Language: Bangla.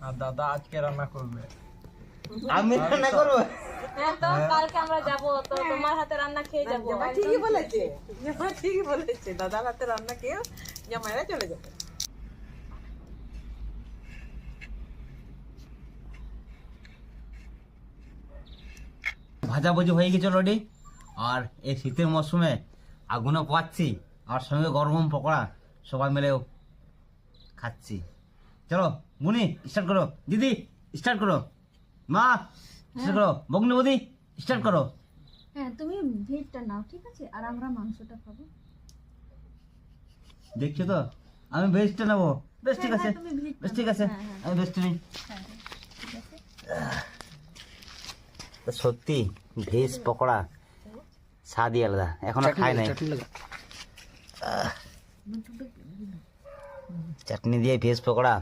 আর দাদা আজকে রান্না করবে। আমি রান্না করবো? হ্যাঁ, তো কালকে আমরা যাবো, তো তোমার হাতে রান্না খেয়ে যাবো। জামাই ঠিকই বলেছে, জামাই ঠিকই বলেছে, দাদার হাতে রান্না খেয়ে জামাইরা চলে যাবে। ভাজাভুজি হয়ে গেছে অলরেডি। আর এই শীতের মরশুমে আগুনও পোয়াচ্ছি, আর সঙ্গে গরম গরম পকোড়া সবাই মিলেও খাচ্ছি। চলো মুনি স্টার্ট করো, দিদি স্টার্ট করো, মা স্টার্ট করো, বগ্নিবদি স্টার্ট করো। হ্যাঁ, তুমি ভেজটা নাও, ঠিক আছে, আর আমরা মাংসটা খাবো। দেখছো তো আমি ভেজটা নেবো। বেশ ঠিক আছে, হ্যাঁ, তুমি ভেজটা বেশ ঠিক আছে, নাও। হ্যাঁ, আমি ভেজটা নিই। হ্যাঁ, ঠিক আছে। তো সত্যি ভেজ পকোড়া স্বাদই আলাদা, এখনো খাই নাই। চাটনি দিয়ে ভেজ পকোড়া,